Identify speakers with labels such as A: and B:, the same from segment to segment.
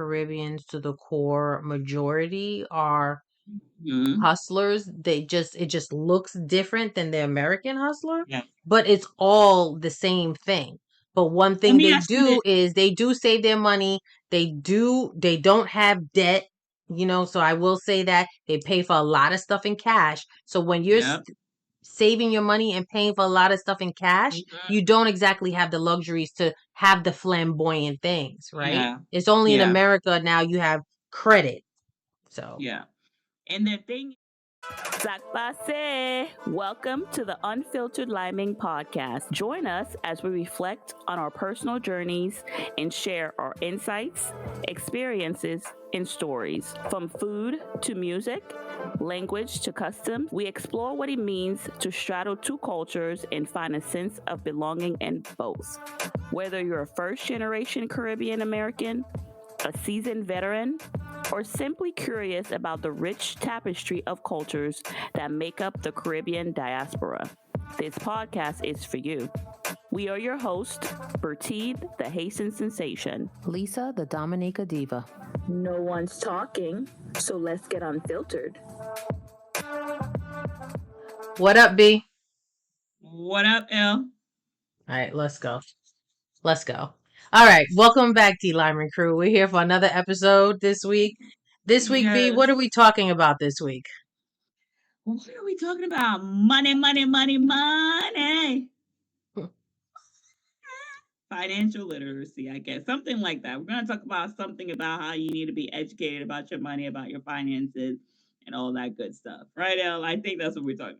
A: Caribbeans to the core majority are
B: Mhm.
A: hustlers. It just looks different than the American hustler,
B: Yeah.
A: but it's all the same thing. But one
B: Let
A: thing
B: me
A: they
B: ask you
A: do
B: this.
A: is they do save their money. They don't have debt, so I will say that they pay for a lot of stuff in cash. So when you're
B: Yeah.
A: saving your money and paying for a lot of stuff in cash,
B: Mhm.
A: you don't exactly have the luxuries to have the flamboyant things, right?
B: Yeah.
A: It's only in
B: Yeah.
A: America now you have credit. So
B: Yeah. And the thing.
C: Zach Basse. Welcome to the Unfilteredlimin podcast. Join us as we reflect on our personal journeys and share our insights, experiences, and stories. From food to music, language to customs, we explore what it means to straddle two cultures and find a sense of belonging in both. Whether you're a first generation Caribbean American, a seasoned veteran, or simply curious about the rich tapestry of cultures that make up the Caribbean diaspora, this podcast is for you. We are your hosts, Bertide, the Haitian Sensation.
A: Lisa, the Dominica Diva.
C: No one's talking, so let's get unfiltered.
A: What up, B?
B: What up, L?
A: All right, let's go. Let's go. All right, welcome back, DLiminCrew. We're here for another episode this week. This week, B, what
B: Yes.
A: are we talking about this week?
B: What are we talking about? Money, money, money, money. Financial literacy, I guess. Something like that. We're going to talk about something about how you need to be educated about your money, about your finances, and all that good stuff. Right, El? I think that's what we're talking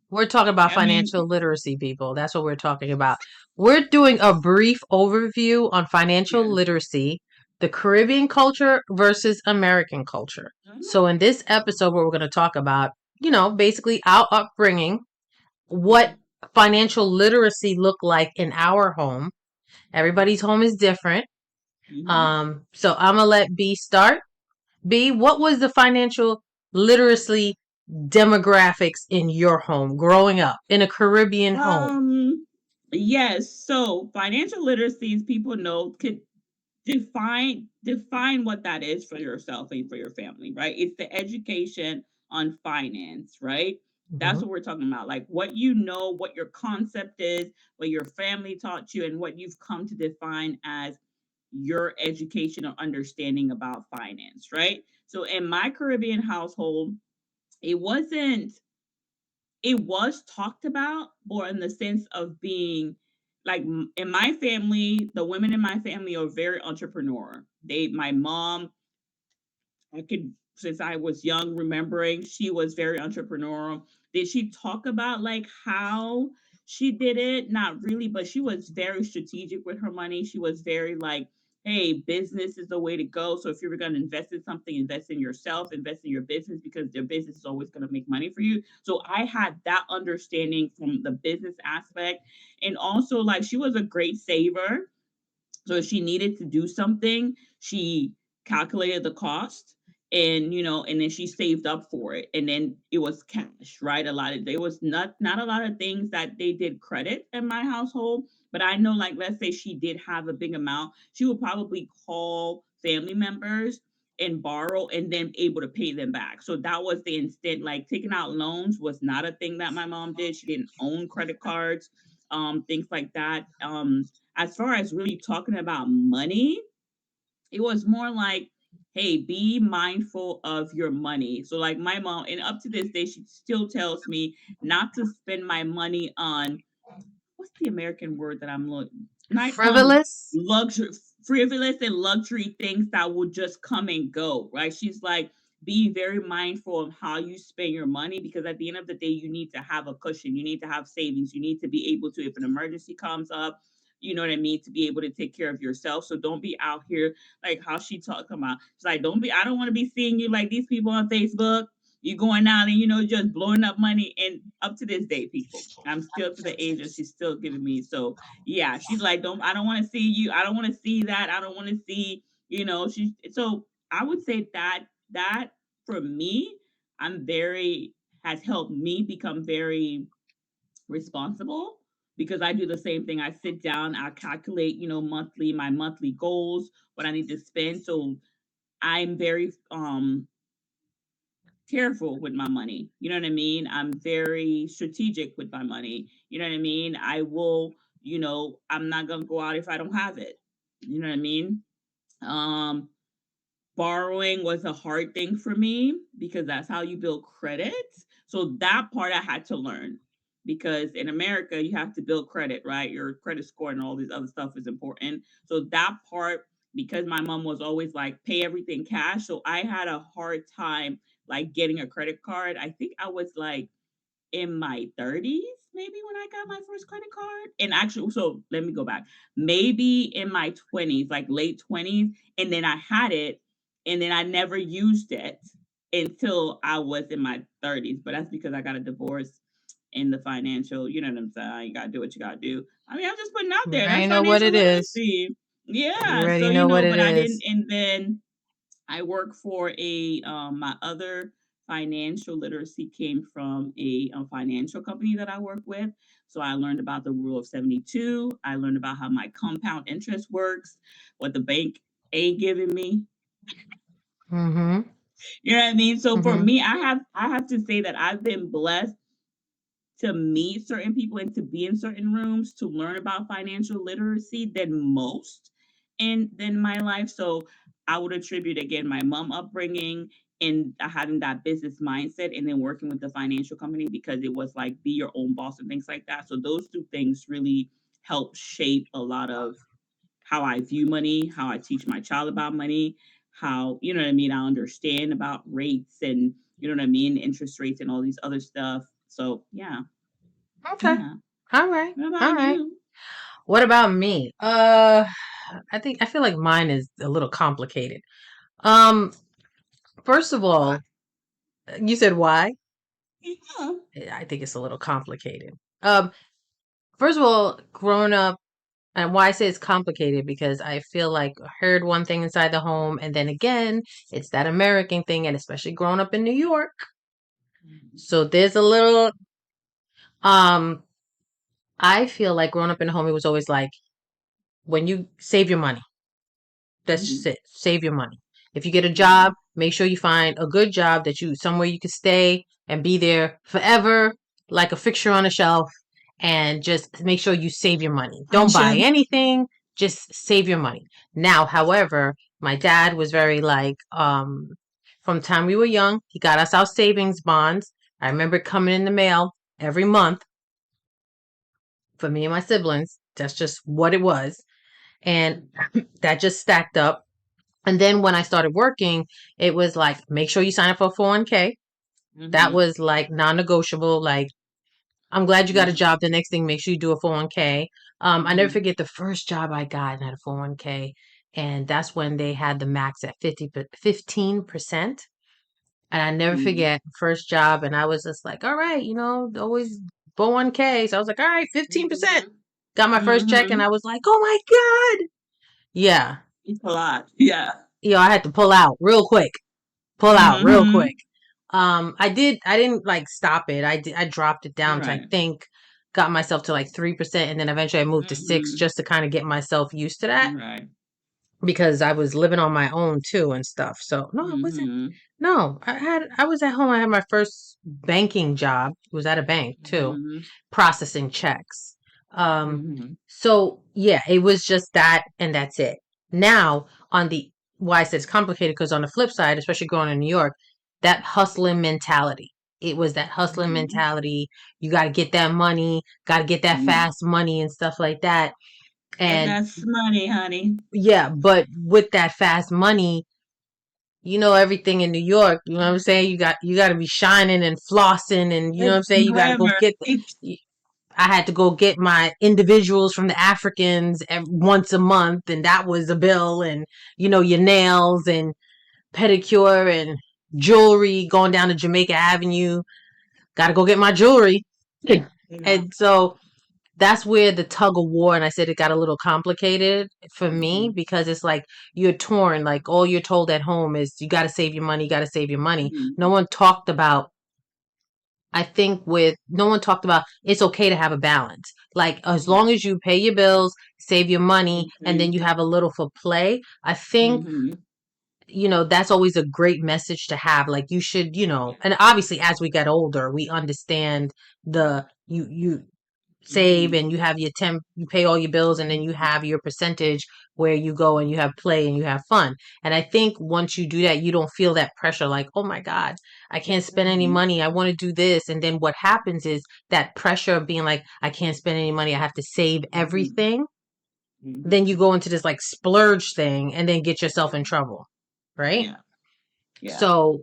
A: We're talking about
B: about. I mean,
A: financial literacy, people. That's what we're talking about. We're doing a brief overview on financial
B: yeah.
A: literacy, the Caribbean culture versus American culture. So, in this episode, what we're going to talk about, basically our upbringing, what financial literacy looked like in our home. Everybody's home is different.
B: Mm-hmm.
A: So I'm gonna let B start. B, what was the financial literacy demographics in your home growing up in a Caribbean home?
B: Yes. So financial literacy, as people know, could define what that is for yourself and for your family, right? It's the education on finance, right? That's
A: Mhm.
B: what we're talking about. Like what you know, what your concept is, what your family taught you, and what you've come to define as your education or understanding about finance, right? So in my Caribbean household, it wasn't it was talked about, or in the sense of being like in my family, the women in my family are very entrepreneur. My mom, I could, since I was young, remembering she was very entrepreneurial. Did she talk about like how she did it? Not really, but she was very strategic with her money. She was very like, hey, business is the way to go. So if you're going to invest in something, invest in yourself, invest in your business, because your business is always going to make money for you. So I had that understanding from the business aspect. And also, like, she was a great saver. So if she needed to do something, she calculated the cost, and and then she saved up for it, and then it was cash, right? A lot of there was not a lot of things that they did credit in my household, but I know, like, let's say she did have a big amount, she would probably call family members and borrow and then able to pay them back. So that was the instant. Like, taking out loans was not a thing that my mom did. She didn't own credit cards, things like that. As far as really talking about money, it was more like, hey, be mindful of your money. So, like, my mom, and up to this day, she still tells me not to spend my money on, what's the American word that I'm looking, not on
A: Frivolous?
B: luxury, frivolous and luxury things that will just come and go, right? She's like, be very mindful of how you spend your money, because at the end of the day, you need to have a cushion, you need to have savings, you need to be able to, if an emergency comes up, you know what I mean, to be able to take care of yourself. So don't be out here like how she talking about. She's like, I don't want to be seeing you like these people on Facebook, you going out and just blowing up money. And up to this day, people, I'm still to the age that she's still giving me. So yeah, she's like, I don't want to see you, I don't want to see that, I don't want to see, she's, so I would say that for me, I'm very has helped me become very responsible, because I do the same thing. I sit down, I calculate, monthly, my monthly goals, what I need to spend. So I'm very careful with my money. You know what I mean? I'm very strategic with my money. You know what I mean? I will, I'm not gonna go out if I don't have it. You know what I mean? Um, Borrowing was a hard thing for me because that's how you build credit. So that part I had to learn because in America you have to build credit, right? Your credit score and all this other stuff is important. So that part, because my mom was always like pay everything cash, so I had a hard time like getting a credit card. I think I was like in my 30s, maybe when I got my first credit card. And actually, so let me go back. Maybe in my 20s, like late 20s, and then I had it, and then I never used it until I was in my 30s. But that's because I got a divorce in the financial, you know what I'm saying? You gotta do what you gotta do. I mean, I'm just putting out
A: You
B: there. That's
A: already know what
B: financial
A: it is.
B: literacy.
A: You
B: Yeah. So,
A: already know what it
B: but I
A: is.
B: didn't, and then I work for my other financial literacy came from a financial company that I work with. So I learned about the rule of 72. I learned about how my compound interest works, what the bank ain't giving me.
A: Mm-hmm.
B: You know what I mean? So for
A: Mm-hmm.
B: me, I have to say that I've been blessed to meet certain people and to be in certain rooms to learn about financial literacy than most in my life. So I would attribute again my mom upbringing and having that business mindset and then working with the financial company because it was like be your own boss and things like that. So those two things really help shape a lot of how I view money, how I teach my child about money, how, you know what I mean, I understand about rates and, you know what I mean, interest rates and all these other stuff. So yeah.
A: Okay.
B: Yeah.
A: All right.
B: What
A: All
B: about
A: right.
B: you?
A: What about me? I feel like mine is a little complicated. Um, first of
B: Why?
A: all, you said why?
B: Yeah.
A: I think it's a little complicated. Um, first of all, growing up, and why I say it's complicated because I feel like I heard one thing inside the home, and then again, it's that American thing, and especially growing up in New York. So there's a little um I feel like growing up in the home, it was always like when you save your money. That's just
B: Mm-hmm.
A: it. Save your money. If you get a
B: Mm-hmm.
A: job, make sure you find a good job that you somewhere you can stay and be there forever, like a fixture on a shelf, and just make sure you save your money. Don't buy
B: Gotcha.
A: anything, just save your money. Now, however, my dad was very like, from the time we were young, he got us our savings bonds. I remember it coming in the mail every month for me and my siblings. That's just what it was. And that just stacked up. And then when I started working, it was like, make sure you sign up for a 401k. That
B: Mm-hmm.
A: was like non-negotiable. Like, I'm glad you got a
B: Mm-hmm.
A: job. The next thing, make sure you do a 401k. I never
B: Mm-hmm.
A: forget the first job I got and had a 401k. And that's when they had the max at 15%. And I never
B: Mm-hmm.
A: forget first job. And I was just like, all right, always 401k. So I was like, all right, 15%.
B: Mm-hmm.
A: Got my first check and
B: Mm-hmm.
A: I was like, oh my God. Yeah.
B: It's a lot. Yeah.
A: I had to pull out real quick. Pull out real
B: Mm-hmm.
A: quick. I didn't like stop it. I dropped it down to, I
B: Right.
A: think, got myself to like 3%. And then eventually I moved to 6
B: Mm-hmm.
A: just to kind of get myself used to that
B: Right.
A: because I was living on my own too and stuff. So no, I wasn't.
B: Mm-hmm.
A: No, I was at home. I had my first banking job. It was at a bank too,
B: Mm-hmm.
A: processing checks. Um,
B: Mm-hmm.
A: so yeah, it was just that and that's it. Now on the why I said it's complicated because on the flip side, especially growing in New York, that hustling mentality. It was that hustling
B: Mm-hmm.
A: mentality. You got to get that money, got to get that
B: Mm-hmm.
A: fast money and stuff like that.
B: Get
A: And
B: that money, honey.
A: yeah, but with that fast money, everything in New York, you know what I'm saying? You got to be shining and flossing and you know what I'm
B: It's
A: saying? You got to go
B: clever.
A: get
B: It's
A: I had to go get my individuals from the Africans once a month and that was a bill and your nails and pedicure and jewelry going down to Jamaica Avenue. Got to go get my jewelry.
B: yeah.
A: And so that's where the tug of war, and I said it got a little complicated for me
B: Mm-hmm.
A: because it's like you're torn. Like all you're told at home is you got to save your money, you got to save your money.
B: Mm-hmm.
A: No one talked about, I think, no one talked about it's okay to have a balance. Like as
B: Yeah.
A: long as you pay your bills, save your money, and
B: Mm-hmm.
A: then you have a little for play. I think
B: Mm-hmm.
A: that's always a great message to have. Like you should, and obviously as we get older, we understand you save
B: Mhm.
A: and you have you pay all your bills, and then you have your percentage where you go and you have play and you have fun. And I think once you do that, you don't feel that pressure like, oh my God, I can't spend any
B: Mhm.
A: money. I want to do this. And then what happens is that pressure of being like, I can't spend any money. I have to save
B: Mhm.
A: everything. Then you
B: Mhm.
A: go into this like splurge thing and then get yourself in trouble. Right.
B: Yeah. Yeah.
A: So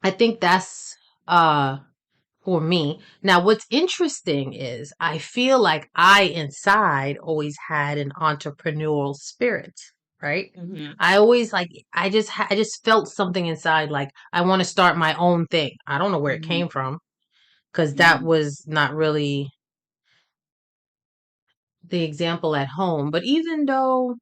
A: I think that's for me. Now, what's interesting is I feel like I inside always had an entrepreneurial spirit, right?
B: Mhm.
A: I always like I just felt something inside like I want to start my own thing. I don't know where it
B: Mhm.
A: came from because that
B: Mhm.
A: was not really the example at home. But even though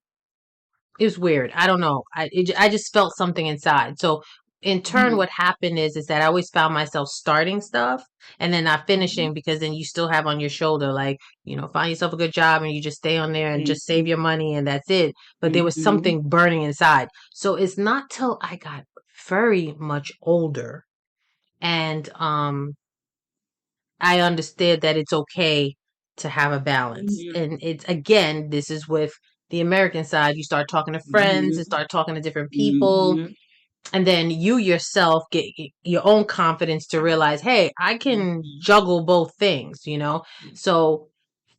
A: it was weird. I don't know. I just felt something inside. So in turn,
B: Mhm.
A: what happened is that I always found myself starting stuff and then not
B: Mhm.
A: finishing, because then you still have on your shoulder, like, find yourself a good job and you just stay on there and just save
B: Mhm.
A: your money and that's it. But there was
B: Mhm.
A: something burning inside. So it's not till I got very much older and I understood that it's okay to have a balance.
B: Mhm.
A: And it's, again, this is with the American side. You start talking to friends and
B: Mhm.
A: start talking to different people.
B: Mhm.
A: And then you yourself get your own confidence to realize, hey, I can
B: Mhm.
A: juggle both things. So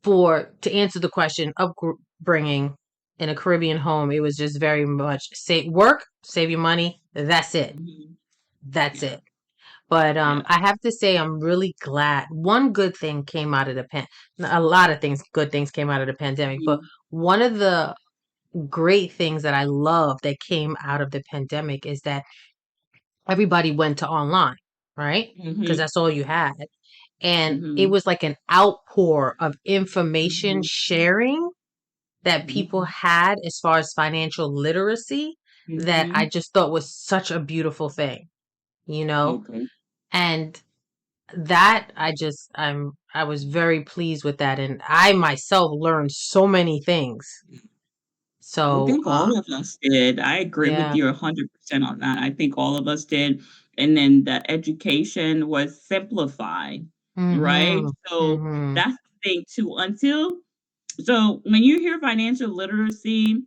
A: to answer the question, upbringing in a Caribbean home, it was just very much save your money. That's it.
B: Mhm.
A: That's
B: Yeah.
A: it. But
B: Yeah.
A: I have to say, I'm really glad. One good thing came out of a lot of good things came out of the pandemic. But
B: Mhm.
A: one of the great things that I love that came out of the pandemic is that everybody went to online, right? Because
B: Mhm.
A: that's all you had. And it
B: Mhm.
A: was like an outpour of information
B: Mhm.
A: sharing that people
B: Mhm.
A: had as far as financial literacy that I
B: Mhm.
A: just thought was such a beautiful thing, you know?
B: Okay.
A: And that I was very pleased with that, and I myself learned so many things.
B: I
A: So
B: think all of us did. I agree with
A: yeah.
B: you 100% on that. I think all of us did. And then the education was simplified, right?
A: Mhm.
B: So
A: Mhm.
B: that's the thing too. So when you hear financial literacy,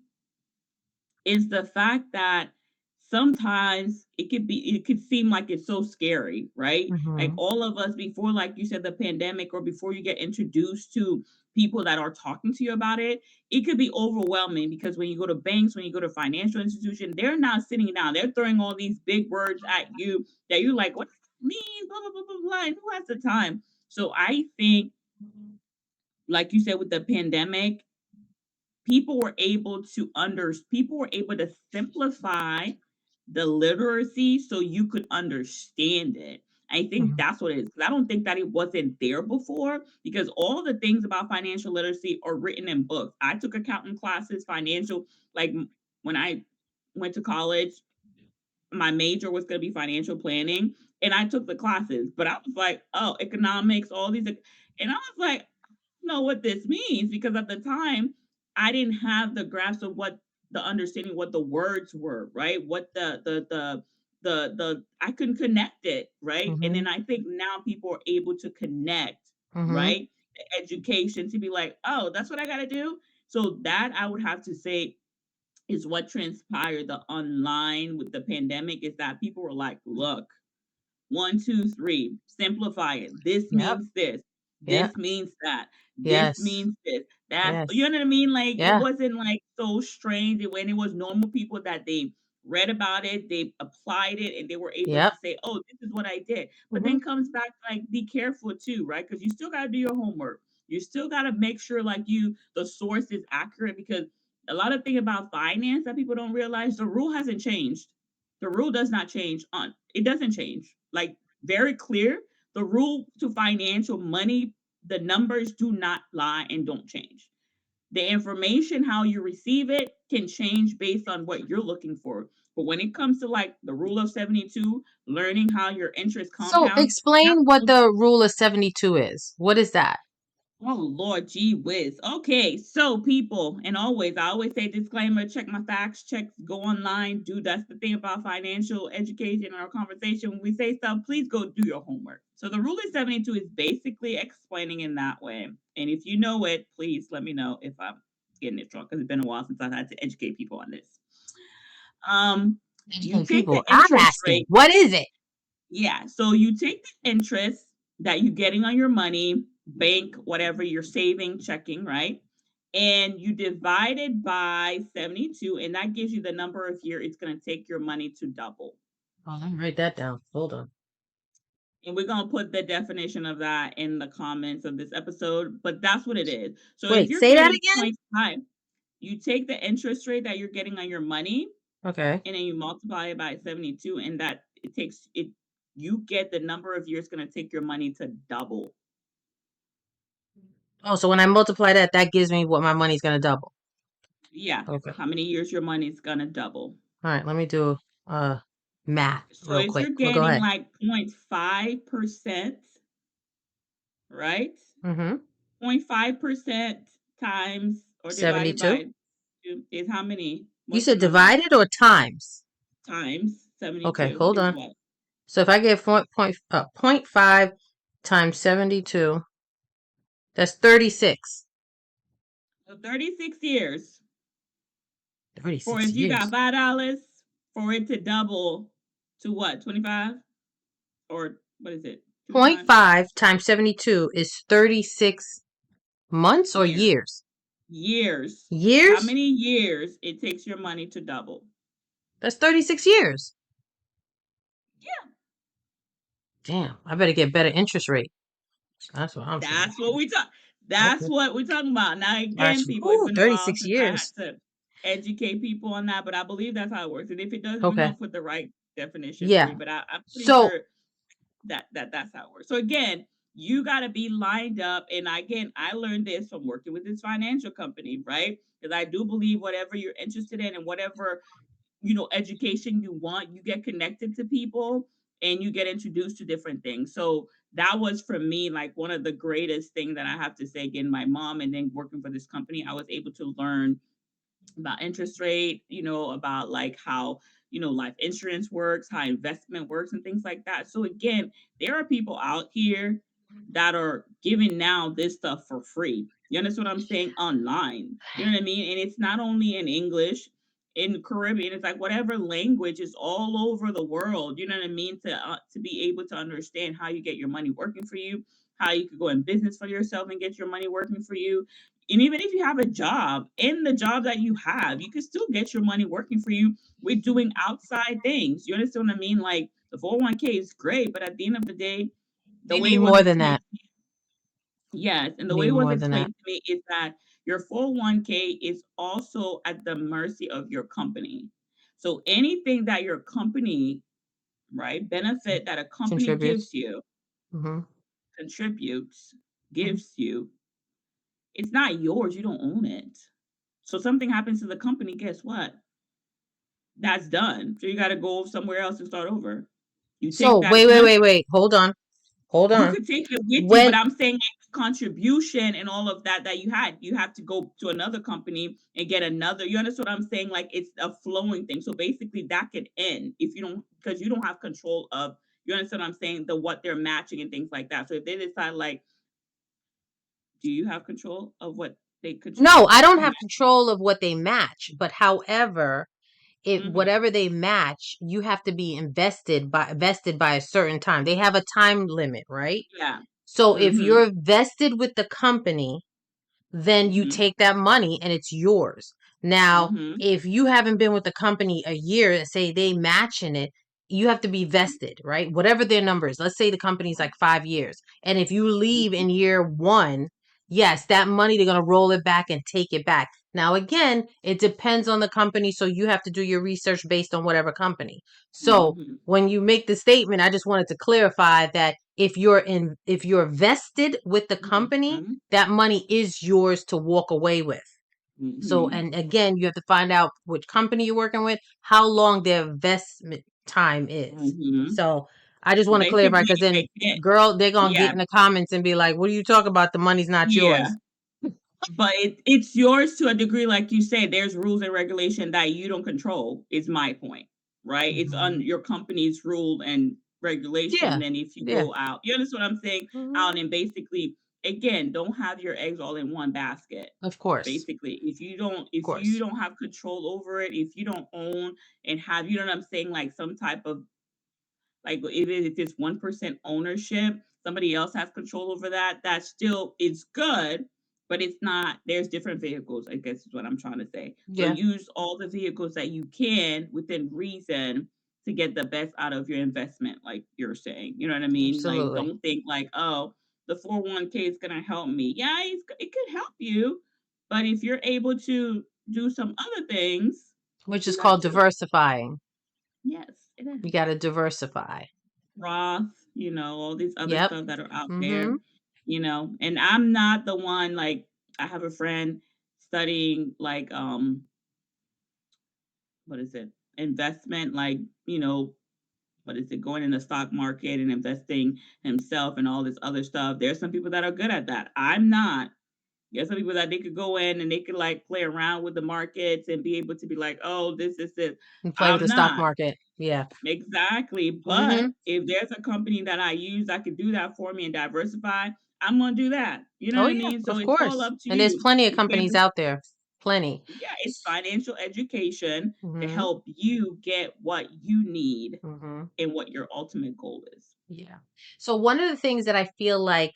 B: is the fact that sometimes it could seem like it's so scary, right? Like
A: Mhm.
B: all of us before, like you said, the pandemic, or before you get introduced to people that are talking to you about it could be overwhelming, because when you go to banks, when you go to financial institution, they're not sitting down, they're throwing all these big words at you that you're like, what does that mean, blah blah blah blah blah, and who has the time? So I think, like you said, with the pandemic, people were able to simplify the literacy so you could understand it. I think
A: Mhm.
B: that's what it is. 'Cause I don't think that it wasn't there before, because all the things about financial literacy are written in books. I took accounting classes, when I went to college, my major was going to be financial planning, and I took the classes, but I was like, oh, economics, all these, and I was like, know what this means, because at the time I didn't have the grasp of what the understanding what the words were, right? What the I couldn't connect it, right? And then
A: Mhm.
B: I think now people are able to connect,
A: Mhm.
B: right? The education to be like, oh, that's what I got to do. So that I would have to say is what transpired the online with the pandemic, is that people were like, look, one, two, three. Simplify it. This
A: Yep.
B: means this.
A: Yeah.
B: This means that. This
A: Yes.
B: means this. That's, you
A: Yes.
B: know what I mean? Like it
A: Yeah.
B: wasn't like so strange when it was normal people that they read about it, they applied it, and they were able
A: Yep.
B: to say, "Oh, this is what I did." But then
A: Mhm.
B: comes back to, like, be careful too, right? Because you still got to do your homework. You still got to make sure like the source is accurate, because a lot of thing about finance that people don't realize, the rule hasn't changed. The rule does not change on it doesn't change. Like, very clear. The rule to financial money, the numbers do not lie and don't change. The information, how you receive it, can change based on what you're looking for. But when it comes to like the rule of 72, learning how your interest
A: So
B: compounds,
A: explain what the rule of 72 is. What is that?
B: Oh Lord, gee whiz. Okay, so people, and I always say disclaimer: check my facts, check, go online, do. That's the thing about financial education and our conversation. When we say stuff, please go do your homework. So the rule of 72 is basically explaining in that way. And if you know it, please let me know if I'm getting it wrong because it's been a while since I've had to educate people on this. You
A: Educate
B: take the
A: people. I'm
B: interest
A: asking,
B: rate.
A: what is it?
B: Yeah. So you take the interest that you're getting on your money, bank, whatever you're saving, checking, right? And you divide it by 72, and that gives you the number of year it's going to take your money to double.
A: Oh, let me write that down. Hold on.
B: And we're going to put the definition of that in the comments of this episode, but that's what it is. So if
A: Wait,
B: you're
A: say that
B: getting
A: again?
B: 0.5, you take the interest rate that you're getting on your money,
A: Okay.
B: and then you multiply it by 72, and that it takes it, you get the number of years going to take your money to double.
A: Oh, so when I multiply that, that gives me what my money's going to double.
B: Yeah.
A: Okay.
B: How many years your money's going to double.
A: All right, let me do math
B: So
A: real
B: if
A: quick.
B: you're
A: Well, go
B: getting
A: ahead.
B: like 0.5%, right?
A: Mm-hmm.
B: 0.5% times or divided
A: 72.
B: by 2 is how many?
A: You
B: What's the
A: said
B: number?
A: divided or times?
B: Times
A: Okay,
B: 72
A: hold
B: is
A: on.
B: what?
A: So if I get 0.5 times 72, that's 36.
B: So 36 years. For
A: 36
B: if you got
A: years.
B: $5, for it to double to what? 25? Or what is it? Two
A: Point
B: times?
A: 0.5 times 72 is 36 months or
B: Years.
A: years?
B: Years. How
A: Years?
B: many years it takes your money to double?
A: That's 36 years.
B: Yeah.
A: Damn, I better get better interest rate. That's what I'm trying to
B: That's what we talk.
A: do.
B: That's
A: Okay.
B: what we're talking about. Now, again,
A: Actually,
B: people, it's
A: ooh,
B: been a while
A: 36
B: since I had
A: years.
B: to educate people on that, but I believe that's how it works. And if it doesn't, we're
A: Okay.
B: gonna put the right definition for
A: Yeah.
B: you. But I'm pretty
A: So,
B: sure that's how it works. So again, you got to be lined up. And again, I learned this from working with this financial company, right? Because I do believe whatever you're interested in and whatever education you want, you get connected to people and you get introduced to different things. So that was for me like one of the greatest thing that I have to say. Again, my mom, and then working for this company, I was able to learn about interest rate, about like how, life insurance works, how investment works and things like that. So again, there are people out here that are giving now this stuff for free. You understand what I'm saying? Online. You know what I mean? And it's not only in English, in Caribbean, it's like whatever language is all over the world. You know what I mean? To be able to understand how you get your money working for you, how you could go in business for yourself and get your money working for you. And even if you have a job, in the job that you have, you can still get your money working for you with doing outside things. You understand what I mean? Like the 401k is great, but at the end of the day, the
A: you
B: way
A: need
B: it was
A: more than
B: explained
A: that.
B: to me, yes, and
A: You
B: the way
A: need
B: it was
A: more than that.
B: explained to me is that your 401k is also at the mercy of your company. So anything that your company, right, benefit that a company
A: Contributes.
B: gives you,
A: Mm-hmm.
B: contributes,
A: Mm-hmm.
B: gives you, it's not yours. You don't own it. So something happens to the company, guess what? That's done. So you got to go somewhere else and start over. You
A: So,
B: take that money,
A: wait. Hold on. Hold
B: you
A: on.
B: could take it with you, but
A: When,
B: I'm saying like contribution and all of that you have to go to another company and get another. You understand what I'm saying? Like it's a flowing thing. So basically that could end if you don't, because you don't have control of, you understand what I'm saying? The what they're matching and things like that. So if they decide like, do you have control of what they
A: no, I don't
B: match?
A: have control of what they match, but however,
B: Mm-hmm.
A: whatever they match, you have to be vested by a certain time. They have a time limit, right?
B: Yeah.
A: So if
B: Mm-hmm.
A: you're vested with the company, then you
B: Mm-hmm.
A: take that money and it's yours. Now,
B: Mm-hmm.
A: if you haven't been with the company a year, say they matching it, you have to be vested, right? Whatever their number is. Let's say the company's like 5 years. And if you leave in year one, yes, that money, they're going to roll it back and take it back. Now, again, it depends on the company. So you have to do your research based on whatever company. So
B: Mm-hmm.
A: when you make the statement, I just wanted to clarify that if you're vested with the company,
B: Mm-hmm.
A: that money is yours to walk away with. So,
B: Mm-hmm.
A: and again, you have to find out which company you're working with, how long their investment time is.
B: Mm-hmm.
A: So, I just want to clarify because then,
B: Basically,
A: girl, they're gonna
B: yeah,
A: get in the comments and be like, "What are you talking about? The money's not
B: yeah.
A: yours."
B: But it's yours to a degree, like you said. There's rules and regulation that you don't control. Is my point, right? It's on
A: Mhm.
B: your company's rule and regulation.
A: Yeah,
B: Then if you
A: yeah,
B: go out, you understand what I'm saying? Out
A: hmm
B: and basically, again, don't have your eggs all in one basket.
A: of course,
B: Basically,
A: of
B: if you
A: course.
B: don't have control over it, if you don't own and have, you know what I'm saying, like some type of, like even if it's 1% ownership, somebody else has control over that. That still is good, but it's not. There's different vehicles, I guess is what I'm trying to say. So
A: Yeah,
B: use all the vehicles that you can within reason to get the best out of your investment, like you're saying. You know what I mean? Like,
A: absolutely.
B: don't think like, oh, the 401k is gonna help me. Yeah, it could help you, but if you're able to do some other things,
A: Which is
B: do that
A: called
B: too.
A: diversifying.
B: Yes, it is.
A: You got to diversify.
B: Roth, all these other
A: Yep.
B: stuff that are out
A: Mm-hmm.
B: there, and I'm not the one, like, I have a friend studying, like, what is it? Investment, like, what is it? Going in the stock market and investing himself and all this other stuff. There's some people that are good at that. I'm not. There's some people that they could go in and they could like play around with the markets and be able to be like, oh, this is this.
A: And play with
B: I'm
A: the stock
B: not.
A: market. Yeah.
B: Exactly.
A: Mm-hmm.
B: But if there's a company that I use that could do that for me and diversify, I'm gonna do that. You know
A: Oh
B: what I
A: yeah,
B: mean? So
A: of
B: it's all
A: course.
B: up to
A: And there's
B: you.
A: plenty of
B: Because
A: companies out there. Plenty.
B: yeah, it's financial education to
A: Mm-hmm.
B: help you get what you need
A: Mm-hmm.
B: and what your ultimate goal is.
A: Yeah. So one of the things that I feel like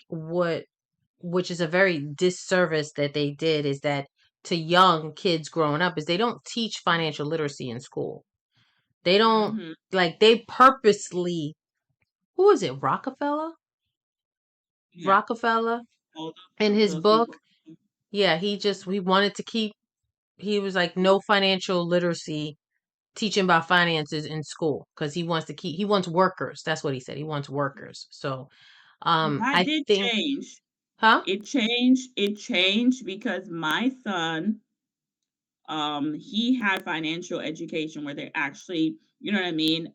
A: which is a very disservice that they did is that to young kids growing up is they don't teach financial literacy in school. They don't
B: Hmm.
A: like they purposely who is it? Rockefeller?
B: Yeah.
A: Rockefeller
B: All
A: in his
B: those
A: book.
B: people.
A: Yeah, he wanted to keep he was like no financial literacy teaching about finances in school because he wants workers. That's what he said. He wants workers. So
B: That
A: I
B: did
A: think
B: change.
A: huh?
B: It changed because my son, he had financial education where they actually, you know what I mean,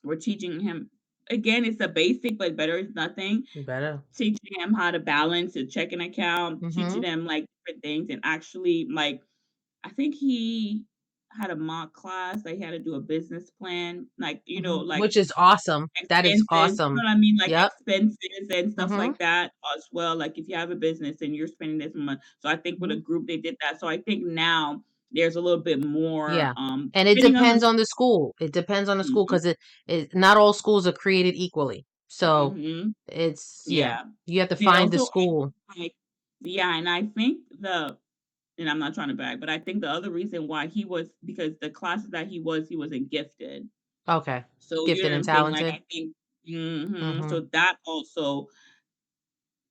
B: we're teaching him, again, it's a basic but better is nothing,
A: Better.
B: teaching him how to balance a checking account, teaching
A: Mm-hmm.
B: them like different things, and actually, like, I think he had a mock class, like he had to do a business plan, like,
A: Mm-hmm.
B: like
A: Which is awesome. That is
B: expenses, you
A: awesome.
B: know what I mean? Like
A: Yep.
B: expenses and stuff
A: Mm-hmm.
B: like that as well. Like if you have a business and you're spending this money. So I think with a
A: Mm-hmm.
B: group they did that. So I think now there's a little bit more,
A: Yeah. And it
B: depending on the
A: depends on the school. It depends on the school
B: school.
A: because it not all schools are created equally. So
B: Hmm.
A: it's yeah.
B: Yeah.
A: You have to
B: They
A: find the
B: also,
A: school.
B: like, yeah, and I think and I'm not trying to brag, but I think the other reason why he was, because the classes that he wasn't gifted.
A: Okay.
B: So you know
A: Gifted
B: what
A: and
B: I'm saying? Like
A: talented.
B: I think,
A: Mm-hmm.
B: so that also,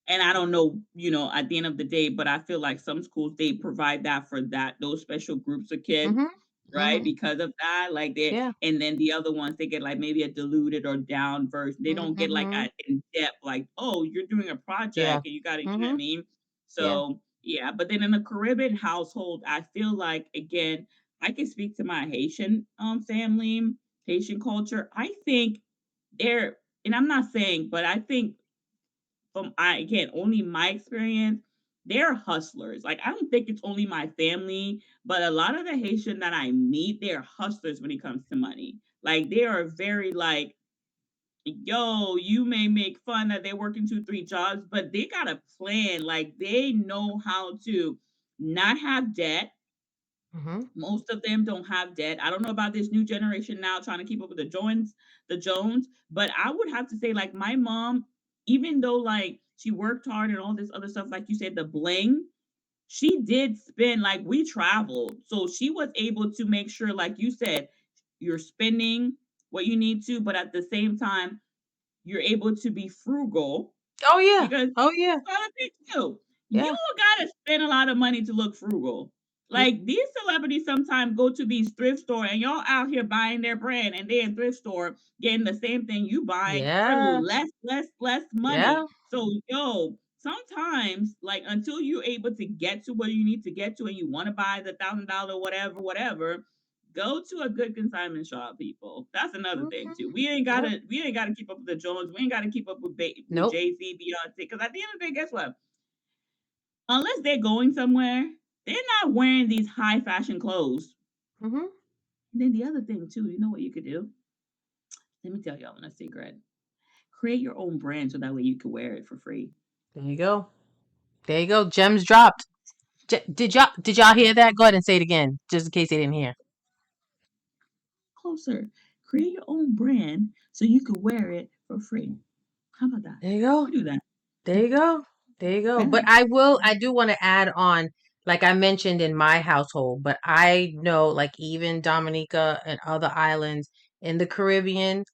B: and I don't know, at the end of the day, but I feel like some schools they provide that for those special groups of kids,
A: Mm-hmm.
B: right?
A: Mm-hmm.
B: Because of that, like they,
A: Yeah.
B: and then the other ones they get like maybe a diluted or down version. They don't get like
A: Mm-hmm.
B: a in depth, like, oh, you're doing a
A: Yeah.
B: project and you got to, you know what I
A: Mm-hmm.
B: mean?
A: Yeah.
B: So yeah, but then in a Caribbean household, I feel like, again, I can speak to my Haitian family, Haitian culture. I think they're, and I'm not saying, but I think from, I again, only my experience, they're hustlers. Like I don't think it's only my family, but a lot of the Haitian that I meet, they're hustlers when it comes to money. Like they are very like, yo, you may make fun that they're working two, three jobs, but they got a plan. Like they know how to not have debt.
A: Mm-hmm.
B: Most of them don't have debt. I don't know about this new generation now trying to keep up with the Jones, but I would have to say, like, my mom, even though like she worked hard and all this other stuff, like you said, the bling, she did spend, like, we traveled. So she was able to make sure, like you said, you're spending what you need to, but at the same time, you're able to be frugal,
A: Oh yeah.
B: because
A: Oh yeah.
B: that's another thing too. You
A: Yeah.
B: don't gotta spend a lot of money to look frugal. Like these celebrities sometimes go to these thrift store and y'all out here buying their brand and they in thrift store getting the same thing you buying for
A: Yeah.
B: less money.
A: Yeah.
B: So yo, sometimes like until you're able to get to where you need to get to and you want to buy the $1,000 whatever, Go to a good consignment shop, people. That's another thing too. We ain't
A: Yep.
B: gotta keep up with the Jones. We ain't gotta keep up with
A: Nope.
B: Jay Z, Beyonce. Because at the end of the day, guess what? Unless they're going somewhere, they're not wearing these high fashion clothes.
A: Mm-hmm.
B: And then the other thing too, you know what you could do? Let me tell y'all a secret. Create your own brand so that way you can wear it for free.
A: There you go. There you go. Gems dropped. Did y'all hear that? Go ahead and say it again, just in case they didn't hear.
B: Closer. Create your own brand so you can wear it for free. How about that?
A: There you go.
B: We do that.
A: There you go. There you go.
B: Yeah.
A: But I do want to add on, like I mentioned in my household, but I know like even Dominica and other islands in the Caribbean,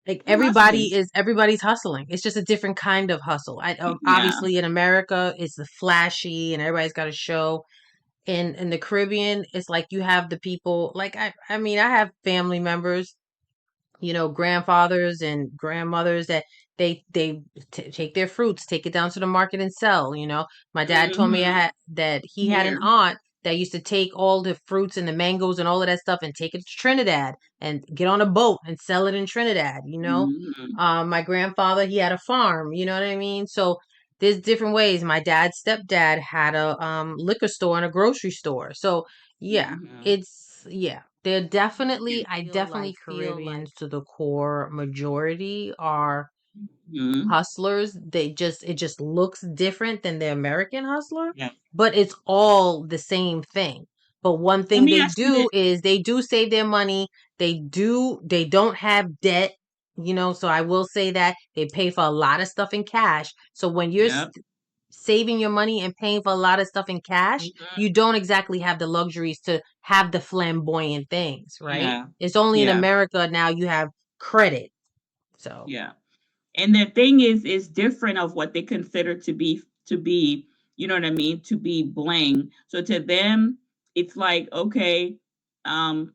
A: like
B: We're hustlers.
A: everybody's hustling. It's just a different kind of hustle.
B: Yeah.
A: Obviously in America, it's the flashy and everybody's got a show. In the Caribbean, it's like you have the people like I mean, I have family members, grandfathers and grandmothers that take their fruits, take it down to the market and sell. My dad told me
B: Mm-hmm.
A: that he had an
B: Here.
A: aunt that used to take all the fruits and the mangoes and all of that stuff and take it to Trinidad and get on a boat and sell it in Trinidad.
B: Mm-hmm.
A: My grandfather, he had a farm. You know what I mean? So there's different ways. My dad's stepdad had a liquor store and a grocery store. So yeah,
B: Mm-hmm.
A: yeah. They're
B: Yeah.
A: definitely, I definitely feel Caribbeans to the core majority are
B: Mm-hmm.
A: hustlers. It just looks different than the American hustler,
B: Yeah.
A: but it's all the same thing. But one
B: Let
A: thing
B: me
A: they
B: ask you
A: do
B: this.
A: is they do save their money. They don't have debt, so I will say that they pay for a lot of stuff in cash. So when you're
B: Yep.
A: saving your money and paying for a lot of stuff in cash,
B: Mm-hmm.
A: you don't exactly have the luxuries to have the flamboyant things, right?
B: Yeah.
A: It's only in
B: Yeah.
A: America now you have credit. So,
B: Yeah. And the thing is different of what they consider to be, you know what I mean, to be bling. So to them, it's like, okay, um,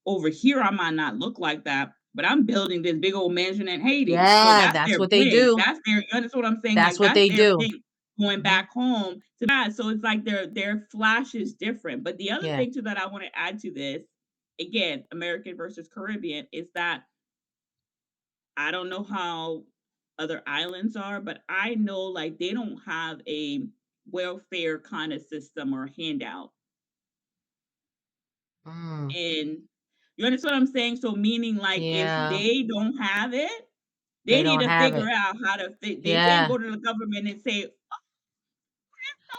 B: over here I might not look like that, but I'm building this big old mansion in Haiti. So
A: yeah,
B: that's
A: that's
B: their
A: what they
B: bling.
A: do.
B: That's their, you understand what I'm saying?
A: That's
B: Like
A: what
B: that's
A: they
B: their
A: do.
B: thing. Going
A: Hmm.
B: back home to that. So it's like their flash is different. But the other
A: Yeah.
B: thing too that I want to add to this, again, American versus Caribbean, is that I don't know how other islands are, but I know like they don't have a welfare kind of system or handout.
A: Mm,
B: And you understand what I'm saying? So meaning like if
A: yeah,
B: they don't have it,
A: they
B: they need
A: don't
B: to
A: have
B: figure
A: it.
B: out how to they can't
A: Yeah.
B: go to the government and say, "Oh,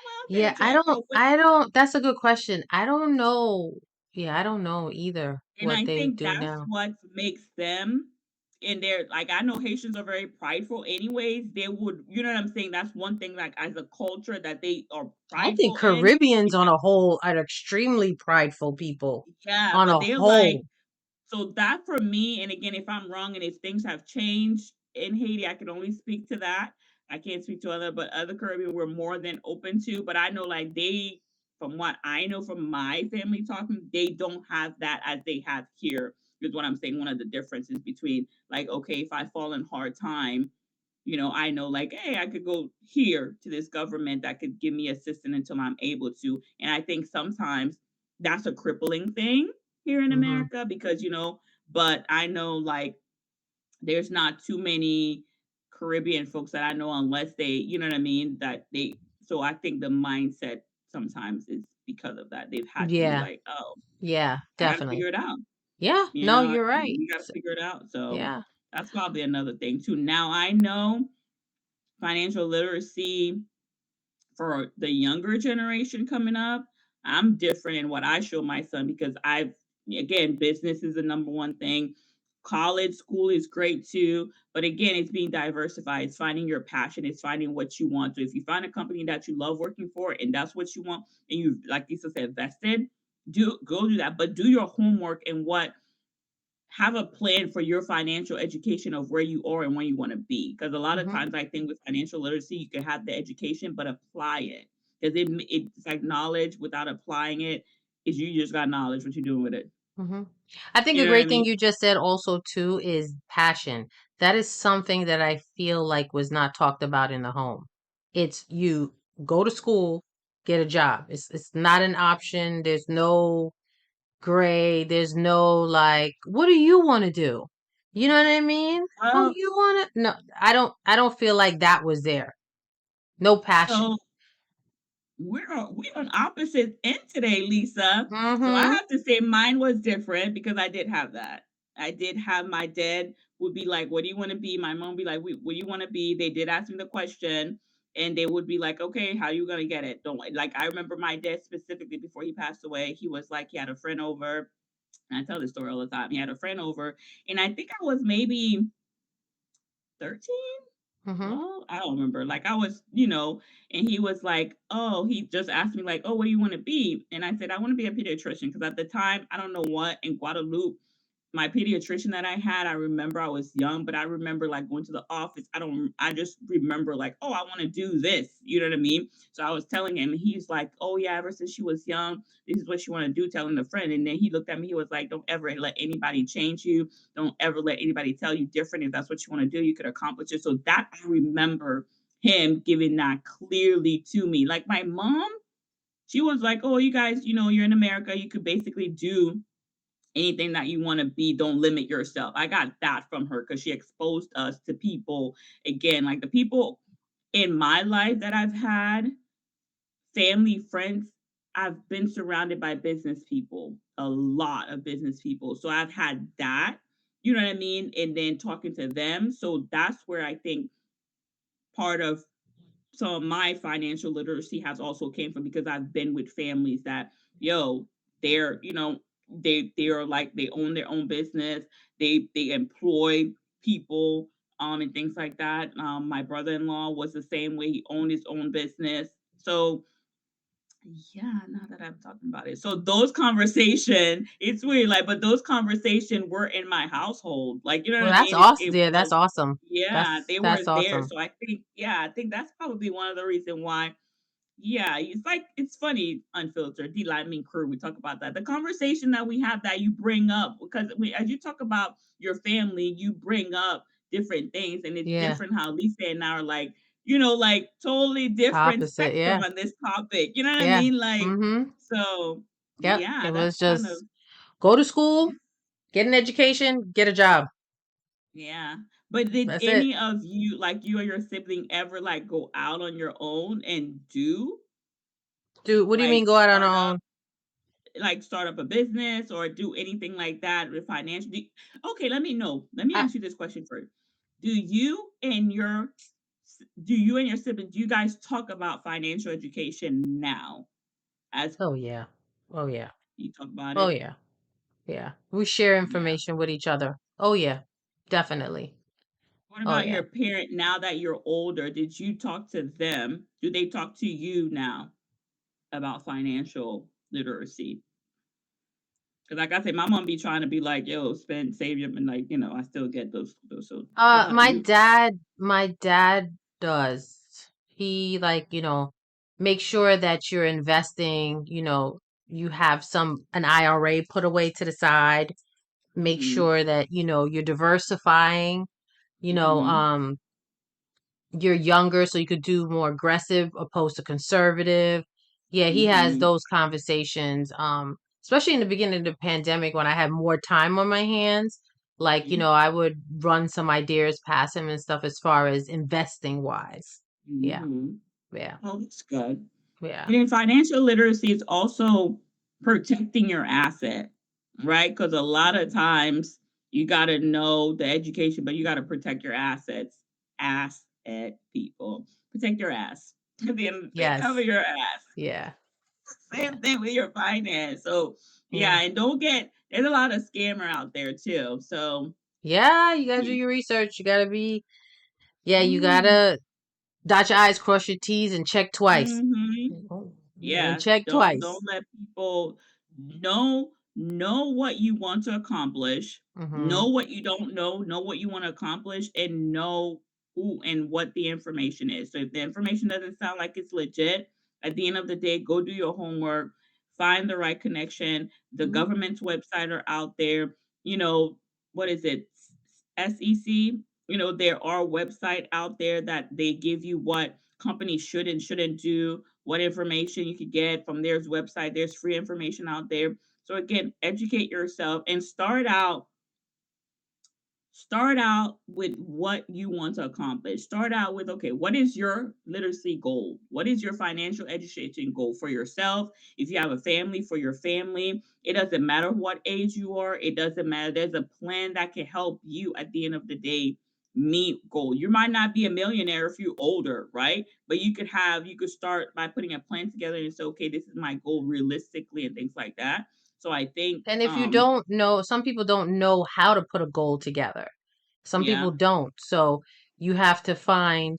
B: welfare
A: Yeah,
B: check." Oh, but
A: that's a good question. I don't know. Yeah, I don't know either
B: and
A: what
B: I
A: they
B: think
A: do
B: that's
A: now.
B: what makes them and they're like I know Haitians are very prideful anyways. They would you know what I'm saying? That's one thing like as a culture that they are
A: I think
B: prideful in.
A: Caribbeans on a whole are extremely prideful people
B: Yeah,
A: on
B: but
A: a
B: they're like
A: whole.
B: so that for me, and again, if I'm wrong and if things have changed in Haiti, I can only speak to that. I can't speak to other, but other Caribbean we're more than open to. But I know like they, from what I know from my family talking, they don't have that as they have here. Is what I'm saying. One of the differences between like, okay, if I fall in hard time, I know like, hey, I could go here to this government that could give me assistance until I'm able to. And I think sometimes that's a crippling thing here in
A: Hmm.
B: America because, but I know like there's not too many Caribbean folks that I know unless they, you know what I mean, so I think the mindset sometimes is because of that. They've had to be
A: Yeah,
B: like, oh,
A: yeah,
B: I got to
A: definitely.
B: figure it out.
A: Yeah,
B: You
A: no,
B: know,
A: you're right.
B: you got to figure it out. So
A: Yeah.
B: that's probably another thing too. Now I know financial literacy for the younger generation coming up, I'm different in what I show my son because again, business is the number one thing. College, school is great too. But again, it's being diversified. It's finding your passion. It's finding what you want. So if you find a company that you love working for and that's what you want, and you, like Lisa said, vested, go do that. But do your homework and have a plan for your financial education of where you are and where you want to be. Because a lot of
A: Hmm.
B: times, I think with financial literacy, you can have the education, but apply it. Because it's like knowledge without applying it is you just got knowledge. What you doing with it?
A: Hmm. I think
B: You
A: a
B: know what I
A: great thing
B: mean?
A: you just said also too is passion. That is something that I feel like was not talked about in the home. It's you go to school, get a job. It's not an option. There's no grade. There's no like, what do you want to do? You know what I mean? Oh,
B: Uh,
A: you want to? No, I don't feel like that was there. No passion.
B: so we're on opposite end today, Lisa. So I
A: Mm-hmm.
B: have to say mine was different because I did have that. I did have my dad would be like, "What do you want to be?" My mom would be like, "What do you want to be?" They did ask me the question, and they would be like, "Okay, how you gonna get it?" Don't like. I remember my dad specifically before he passed away. He was like, he had a friend over, and I tell this story all the time. He had a friend over, and I think I was maybe 13,
A: Mm-hmm.
B: 12, I don't remember. Like I was, and he was like, "Oh," he just asked me like, "Oh, what do you want to be?" And I said, "I want to be a pediatrician," because at the time, I don't know what in Guadalupe, my pediatrician that I had, I remember I was young, but I remember like going to the office. I just remember like, "Oh, I want to do this." You know what I mean? So I was telling him, and he's like, "Oh yeah, ever since she was young, this is what she want to do," telling a friend. And then he looked at me, he was like, "Don't ever let anybody change you. Don't ever let anybody tell you different. If that's what you want to do, you could accomplish it." So that I remember him giving that clearly to me. Like my mom, she was like, "Oh, you guys, you're in America. You could basically do anything that you want to be. Don't limit yourself." I got that from her because she exposed us to people again, like the people in my life that I've had, family, friends. I've been surrounded by business people, a lot of business people. So I've had that, you know what I mean? And then talking to them. So that's where I think part of some of my financial literacy has also came from, because I've been with families that, yo, they're, they are like, they own their own business. They employ people, and things like that. My brother-in-law was the same way. He owned his own business. So yeah, now that I'm talking about it. So those conversation, it's weird, like, but those conversation were in my household. Like, you know what
A: Well,
B: I
A: that's
B: mean?
A: awesome.
B: It
A: Yeah, that's
B: was,
A: awesome.
B: yeah,
A: That's
B: they were
A: that's
B: there.
A: awesome.
B: So I think, yeah, I think that's probably one of the reason why. Yeah, it's like, it's funny, unfiltered, DLiminCrew. We talk about that. The conversation that we have that you bring up, because as you talk about your family, you bring up different things, and it's
A: Yeah,
B: different how Lisa and I are like, like totally different
A: opposite.
B: spectrum
A: Yeah,
B: on this topic. You know what I
A: yeah.
B: mean? Like,
A: Mm-hmm.
B: so
A: Yep.
B: yeah,
A: It
B: that's
A: was
B: kind of,
A: just go to school,
B: yeah.
A: get an education, get a job.
B: Yeah. But did
A: That's it.
B: any of you, like you or your sibling, ever like go out on your own and do
A: Dude, what do you mean
B: like
A: go out on our own?
B: start up a business or do anything like that with financial? Okay, let me know. Let me
A: I,
B: ask you this question first. Do you and your do you and your siblings, do you guys talk about financial education now? As
A: oh yeah. Oh yeah.
B: you talk about
A: Oh
B: it?
A: yeah. Yeah. We share
B: Yeah.
A: information with each other. Oh yeah. Definitely.
B: What
A: Oh
B: about
A: yeah.
B: your parent now that you're older? Did you talk to them? Do they talk to you now about financial literacy? Because like I said, my mom be trying to be like, "Yo, spend, save your," and like, I still get those. So what about you?
A: My dad does. He like, make sure that you're investing, you have an IRA put away to the side. Make
B: Mhm.
A: sure that, you're diversifying, you know,
B: Mhm.
A: um, you're younger, so you could do more aggressive opposed to conservative. Yeah, he has
B: Mhm.
A: those conversations. Especially in the beginning of the pandemic when I had more time on my hands. Like,
B: Mhm.
A: I would run some ideas past him and stuff as far as investing wise. Yeah,
B: Mhm.
A: yeah,
B: Oh, that's good.
A: yeah.
B: And then financial literacy is also protecting your asset, right? Because a lot of times you got to know the education, but you got to protect your assets. Asset people, protect your ass. At the end of the day, cover
A: Yes.
B: your ass.
A: Yeah. Yeah.
B: Same thing with your finance. So
A: Yeah.
B: yeah, and don't get, there's a lot of scammer out there too. So
A: Yeah, you gotta do
B: yeah.
A: your research. You gotta be, yeah, you
B: Mm-hmm.
A: gotta dot your I's, cross your T's, and check twice.
B: Mm-hmm.
A: And
B: Yeah,
A: check
B: don't
A: twice.
B: let people know what you want to accomplish,
A: Mm-hmm.
B: know what you don't know what you want to accomplish, and know who and what the information is. So if the information doesn't sound like it's legit, at the end of the day, go do your homework, find the right connection. The
A: Mm-hmm.
B: government's website are out there. You know, what is it? SEC. There are website out there that they give you what companies should and shouldn't do, what information you could get from their website. There's free information out there. So again, educate yourself and start out with what you want to accomplish. Start out with, okay, what is your literacy goal? What is your financial education goal for yourself? If you have a family, for your family, it doesn't matter what age you are, it doesn't matter. There's a plan that can help you at the end of the day meet goal. You might not be a millionaire if you're older, right? But you could start by putting a plan together and say, okay, this is my goal realistically and things like that. So I think
A: And if you don't know, some people don't know how to put a goal together. Some
B: yeah.
A: people don't. So you have to find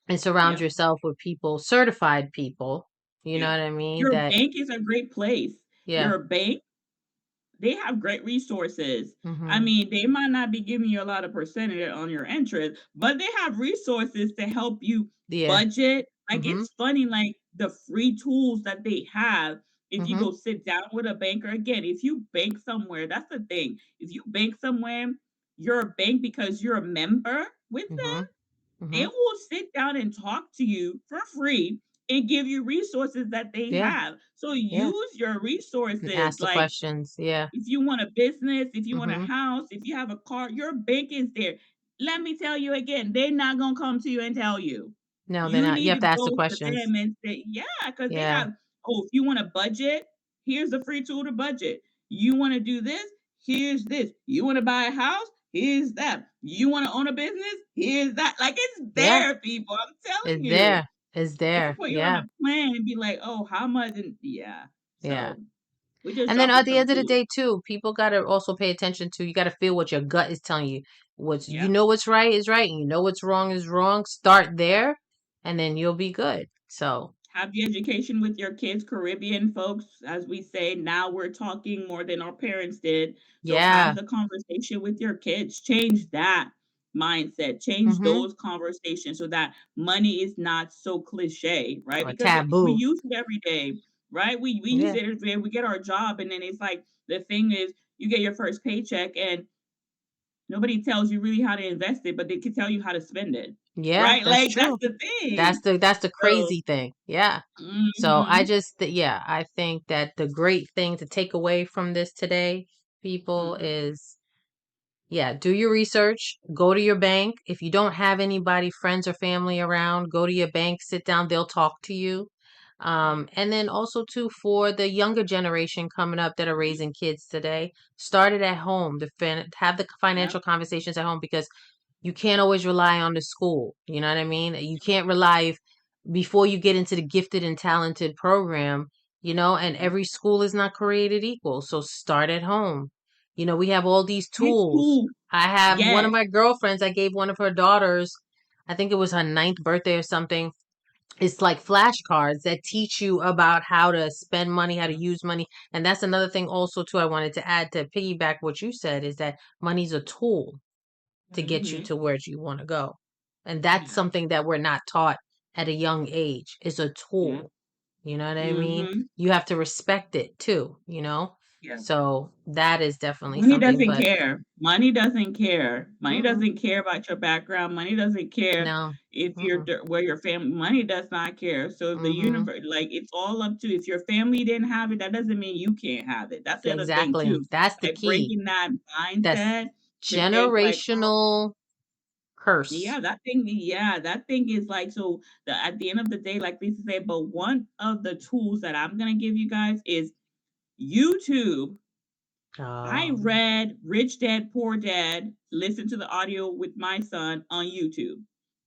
A: and surround
B: Yeah.
A: yourself with people, certified people, you know
B: Yeah.
A: what I mean?
B: Your
A: That,
B: bank is a great place.
A: yeah.
B: Your bank, they have great resources. I
A: Mm-hmm.
B: mean, they might not be giving you a lot of percentage on your interest, but they have resources to help you
A: Yeah.
B: budget. Like
A: Mm-hmm.
B: it's funny, like the free tools that they have. If you
A: Mm-hmm.
B: go sit down with a banker, again, if you bank somewhere, that's the thing. If you bank somewhere, you're a bank because you're a member with
A: Mm-hmm.
B: them, they
A: Mm-hmm.
B: will sit down and talk to you for free and give you resources that they
A: Yeah.
B: have. So
A: Yeah.
B: use your
A: And
B: resources.
A: ask the
B: Like
A: questions. Yeah.
B: if you want a business, if you want a
A: Mm-hmm.
B: house, if you have a car, your bank is there. Let me tell you again, they're not gonna come to you and tell you.
A: No, they're
B: You
A: not. You
B: need
A: have
B: to
A: to ask the
B: go to
A: questions.
B: them and say, yeah, because they
A: Yeah.
B: have, oh, if you want to budget, here's a free tool to budget. You want to do this, here's this. You want to buy a house, here's that. You want to own a business, here's that. Like it's
A: Yeah.
B: there, people. I'm telling
A: It's
B: you.
A: there. It's
B: They can
A: there.
B: put you on
A: Yeah.
B: a plan and be like, oh, how much? And yeah.
A: Yeah.
B: So we're just
A: And then at
B: dropping
A: the
B: some
A: end of the
B: tools.
A: day too, people gotta also pay attention to, you gotta feel what your gut is telling you. You
B: Yeah.
A: know what's right is right, and you know what's wrong is wrong. Start there and then you'll be good. So
B: Have the education with your kids, Caribbean folks, as we say. Now we're talking more than our parents did. So have
A: yeah.
B: the conversation with your kids. Change that mindset. Change
A: Mm-hmm.
B: those conversations so that money is not so cliche, right?
A: Or
B: Because we
A: taboo.
B: use it every day, right? We use
A: Yeah.
B: it every day. We get our job, and then it's like the thing is you get your first paycheck and nobody tells you really how to invest it, but they can tell you how to spend it.
A: Yeah,
B: Right?
A: that's
B: Like that's
A: true.
B: the thing.
A: That's the
B: So
A: crazy thing. Yeah. So I
B: mhm,
A: just, yeah, I think that the great thing to take away from this today, people,
B: mhm.
A: is, yeah, do your research, go to your bank. If you don't have anybody, friends or family around, go to your bank, sit down, they'll talk to you. And then also too, for the younger generation coming up that are raising kids today, start it at home. Have the
B: Yeah.
A: financial conversations at home, because you can't always rely on the school. You know what I mean? You can't rely before you get into the gifted and talented program, and
B: Mhm.
A: every school is not created equal. So start at home. We have all these
B: High
A: tools.
B: school,
A: I have one of
B: yes.
A: my girlfriends, I gave one of her daughters, I think it was her ninth birthday or something. It's like flashcards that teach you about how to spend money, how to use money. And that's another thing also too I wanted to add to piggyback what you said, is that money's a tool to get you
B: Mhm.
A: to where you want to go. And that's
B: Yeah.
A: something that we're not taught at a young age, is a
B: Yeah.
A: tool. You know what I mean?
B: Mhm.
A: You have to respect it too.
B: Yeah.
A: So that is definitely
B: Money
A: something,
B: doesn't
A: but
B: care. Money doesn't care. Money
A: mm-mm,
B: doesn't care about your background. Money doesn't care
A: no.
B: if
A: Mm-mm,
B: where your family. Money does not care. So the
A: mm-hmm.
B: universe, like it's all up to. If your family didn't have it, that doesn't mean you can't have it. That's the other thing
A: Exactly.
B: too.
A: That's the
B: Like
A: key.
B: breaking that
A: That's
B: mindset to think like, oh,
A: generational curse.
B: yeah, that thing is like so at the end of the day, like Lisa said, but one of the tools that I'm gonna give you guys is YouTube. I
A: Um,
B: read Rich Dad Poor Dad, listened to the audio with my son on YouTube.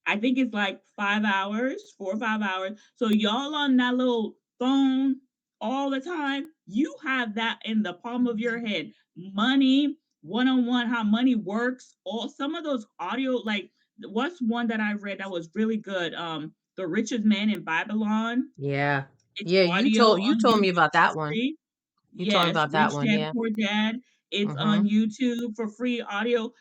B: I think it's like 5 hours, 4 or 5 hours. So y'all on that little phone all the time, you have that in the palm of your head. Money, one on one, how money works. All some of those audio, like what's one that I read that was really good? The Richest Man in Babylon.
A: yeah.
B: It's
A: Yeah,
B: audio
A: you
B: on
A: told me
B: YouTube
A: about
B: for
A: that one.
B: free.
A: You told me
B: Yes,
A: about that
B: Rich
A: one,
B: Dad
A: yeah.
B: Poor Dad. It's
A: Mm-hmm.
B: on YouTube for free audio. Put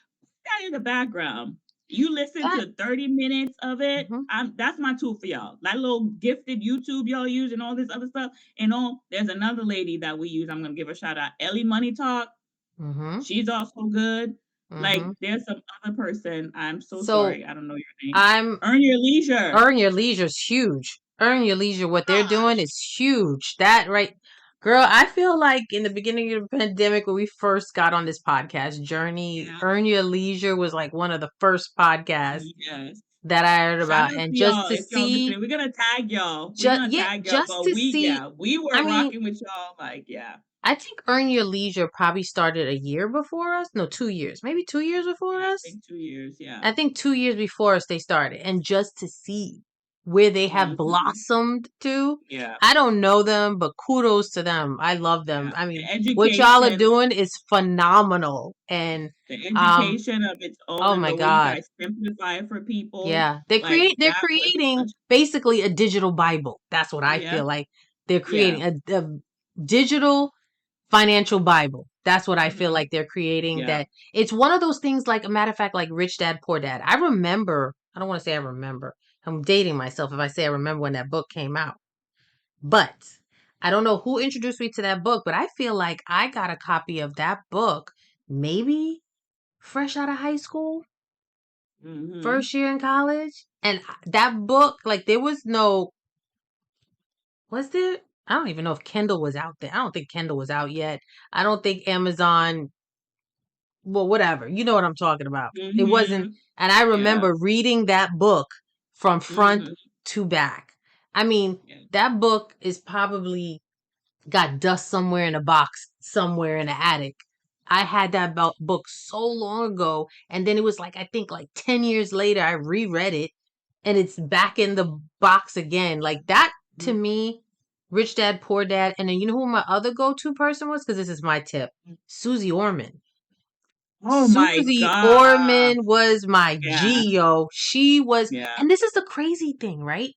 B: that in the background. You listen
A: That,
B: to 30 minutes of it.
A: mm-hmm.
B: That's my tool for y'all. That little gifted YouTube y'all use and all this other stuff. And there's another lady that we use. I'm gonna give her a shout out. Ellie Money Talk.
A: Mm-hmm.
B: She's also good. Like
A: Mm-hmm.
B: there's some other person. I'm so
A: So
B: sorry. I don't know your name.
A: I'm
B: Earn Your Leisure.
A: Earn Your Leisure is huge. Earn Your Leisure, what they're doing
B: Gosh.
A: is huge. That right. Girl, I feel like in the beginning of the pandemic, when we first got on this podcast journey,
B: Yeah.
A: Earn Your Leisure was like one of the first podcasts
B: Yes.
A: that I heard
B: Shout
A: about.
B: out to
A: And just
B: y'all
A: to
B: if y'all
A: see,
B: listening. We're gonna tag y'all. We're
A: just
B: gonna
A: yeah,
B: tag y'all.
A: just
B: But
A: to see.
B: we were
A: I mean,
B: rocking with y'all. Like, yeah.
A: I think Earn Your Leisure probably started a year before us. No, 2 years. Maybe 2 years before
B: Yeah, I
A: us.
B: think 2 years. Yeah.
A: I think 2 years before us they started. And just to see where they have
B: Mhm.
A: blossomed to.
B: Yeah.
A: I don't know them, but kudos to them. I love them.
B: Yeah.
A: I
B: The
A: mean, what y'all are
B: education,
A: doing is phenomenal. And
B: the
A: um,
B: education of its own
A: oh
B: and
A: my
B: the way you
A: God.
B: guys simplify it for people.
A: Yeah.
B: Like
A: They're
B: that was
A: creating
B: such
A: basically a digital Bible. That's what I
B: yeah.
A: feel like. They're
B: Yeah.
A: creating a digital financial Bible. That's what I feel
B: Mhm.
A: like they're creating.
B: Yeah.
A: That it's one of those things, like a matter of fact, like Rich Dad, Poor Dad. I remember, I don't want to say I remember. I'm dating myself if I say I remember when that book came out. But I don't know who introduced me to that book, but I feel like I got a copy of that book maybe fresh out of high school,
B: Mhm.
A: first year in college. And that book, like there was no, was there? I don't even know if Kindle was out there. I don't think Kindle was out yet. I don't think Amazon, well, whatever. You know what I'm talking about. It wasn't,
B: Mhm.
A: and I
B: Yeah.
A: remember reading that book from front
B: Mhm.
A: to back. I mean,
B: Yeah.
A: that book is probably got dust somewhere in a box, somewhere in the attic. I had that book so long ago, and then it was like, I think like 10 years later, I reread it, and it's back in the box again. Like that to
B: Mhm.
A: me, Rich Dad, Poor Dad. And then you know who my other go to person was? Because this is my tip, Susie Orman.
B: Oh my
A: Susie
B: God.
A: Orman was my
B: Yeah.
A: Geo. She was,
B: Yeah.
A: and this is the crazy thing, right?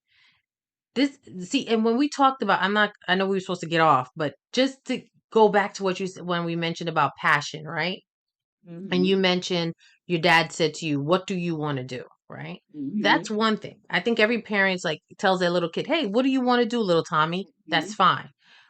A: This, see, and when we talked about, I know we were supposed to get off, but just to go back to what you said when we mentioned about passion, right? And you
B: Mhm.
A: mentioned your dad said to you, "What do you want to do?" Right? That's
B: Mhm.
A: one thing. I think every parent's like tells their little kid, "Hey, what do you want to do, little Tommy?" That's
B: Mhm.
A: fine.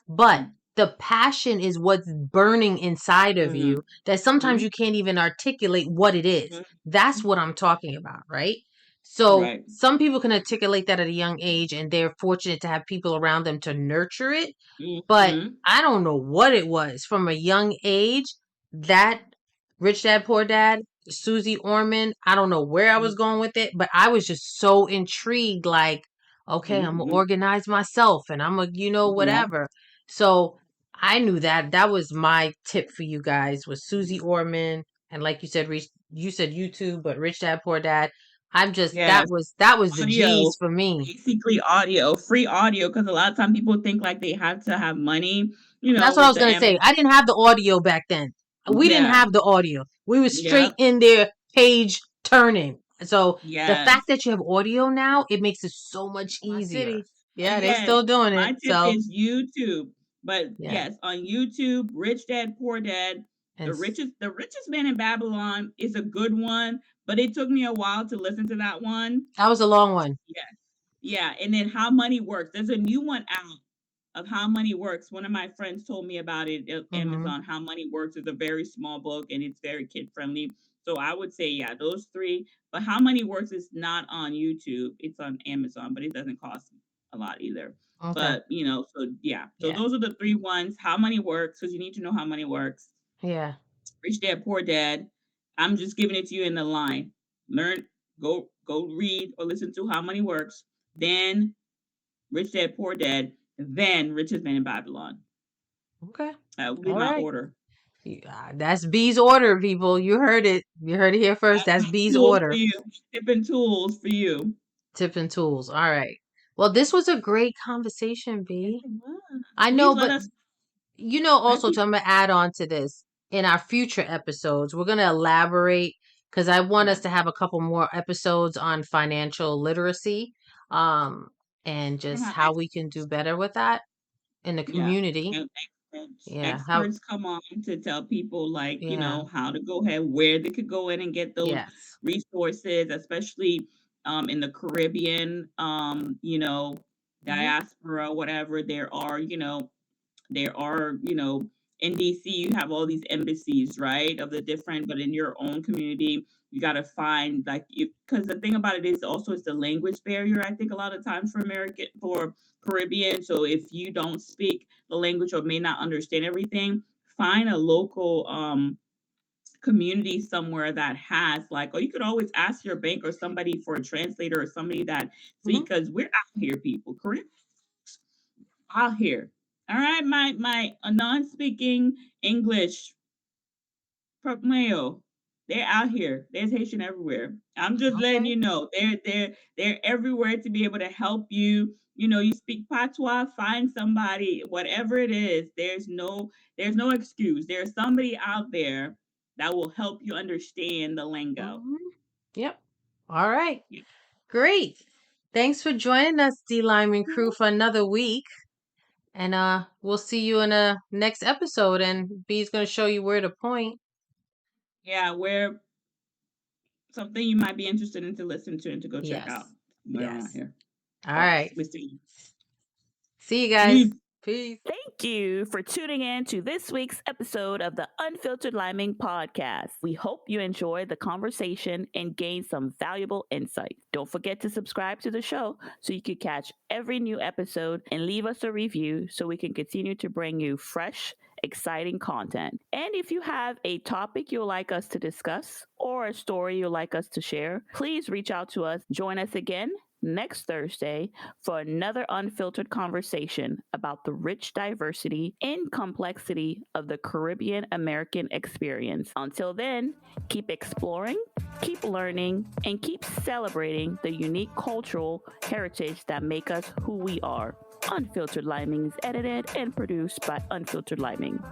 A: But
B: Mhm.
A: the passion is what's burning inside of
B: Mhm.
A: you that sometimes
B: Mhm.
A: you can't even articulate what it is. That's
B: Mhm.
A: what I'm talking about, right? So
B: Right.
A: some people can articulate that at a young age and they're fortunate to have people around them to nurture it. But
B: Mhm.
A: I don't know what it was from a young age that Rich Dad Poor Dad, Susie Orman. I don't know where I was going with it, but I was just so intrigued. Like, okay, I'm gonna
B: Mhm.
A: organize myself, and I'm gonna,
B: Yeah.
A: whatever. So I knew that was my tip for you guys was Susie Orman, and like you said, you said YouTube, but Rich Dad Poor Dad. I'm just
B: Yes.
A: that was the
B: Audio.
A: G's for me.
B: Basically audio, free audio, because a lot of time people think like they have to have money,
A: That's what I
B: with
A: was
B: the
A: gonna say. I didn't have the audio back then. We didn't
B: yeah.
A: have the audio. We were straight
B: Yep.
A: in there, page turning. So the fact
B: Yes.
A: that you have audio now, it makes it so much
B: My
A: easier.
B: city.
A: Yeah, they
B: Yes.
A: still doing it.
B: My tip
A: So
B: is YouTube. But
A: yeah,
B: yes, on YouTube, Rich Dad Poor Dad,
A: and
B: the richest man in Babylon is a good one, but it took me a while to listen to that one.
A: that was a long one.
B: Yeah. Yeah. And then How Money Works. There's a new one out of How Money Works. One of my friends told me about it at
A: Mm-hmm.
B: Amazon. How Money Works is a very small book and it's very kid friendly. So I would say, yeah, those three. But How Money Works is not on YouTube. It's on Amazon, but it doesn't cost a lot either.
A: Okay.
B: But, so yeah. So
A: Yeah.
B: those are the three ones. How Money Works, because you need to know how money works.
A: Yeah.
B: Rich Dad, Poor Dad. I'm just giving it to you in the line. Learn, go read or listen to How Money Works. Then Rich Dad, Poor Dad, then Richest Man in Babylon.
A: Okay.
B: That would be
A: All
B: my
A: right.
B: order.
A: Yeah, that's B's order, people. You heard it. You heard it here first.
B: That's
A: That's
B: my
A: B's
B: tools for
A: order.
B: you. Tipping tools for you.
A: Tips and tools. All right. Well, this was a great conversation,
B: Yes,
A: B.
B: it was.
A: I
B: Please
A: know,
B: let
A: but
B: us. Let
A: also,
B: people.
A: to, I'm going to add on to this in our future episodes, we're going to elaborate because I want us
B: Yes,
A: to have a couple more episodes on financial literacy, um, and
B: we're gonna
A: just
B: have
A: how we can do better with that in the
B: yeah,
A: community.
B: and experts,
A: Yeah. How,
B: experts come on to tell people like
A: yeah.
B: how to go ahead, where they could go in and get those
A: Yes.
B: resources, especially in the Caribbean,
A: Hmm.
B: diaspora, whatever. There are in DC, you have all these embassies, right? Of the different, but in your own community, you got to find like you, because the thing about it is also it's the language barrier. I think a lot of times for Caribbean. So if you don't speak the language or may not understand everything, find a local community somewhere that has like, or you could always ask your bank or somebody for a translator or somebody that speak, because we're out here, people. Caribbean out here. All right, my non-speaking English Mayo, they're out here. There's Haitian everywhere. I'm just letting
A: Okay.
B: you know they're everywhere to be able to help you. You know, you speak patois, find somebody, whatever it is. There's no excuse. There's somebody out there that will help you understand the lingo.
A: Mhm. Yep. All right.
B: Yeah.
A: Great. Thanks for joining us, DLiminCrew, for another week. And we'll see you in a next episode. And B's gonna show you where to point.
B: Yeah, where something you might be interested in to listen to and to go check
A: Yes.
B: out somewhere around
A: Yes.
B: here.
A: All
B: All right,
A: right.
B: we see you.
A: See you guys.
B: Peace.
A: Peace.
C: Thank you for tuning in to this week's episode of the Unfiltered Liming podcast. We hope you enjoyed the conversation and gained some valuable insight. Don't forget to subscribe to the show so you can catch every new episode and leave us a review so we can continue to bring you fresh, exciting content. And if you have a topic you'd like us to discuss or a story you'd like us to share, please reach out to us. Join us again next Thursday for another unfiltered conversation about the rich diversity and complexity of the Caribbean American experience. Until then, keep exploring, keep learning, and keep celebrating the unique cultural heritage that make us who we are. Unfiltered Liming is edited and produced by Unfiltered Liming.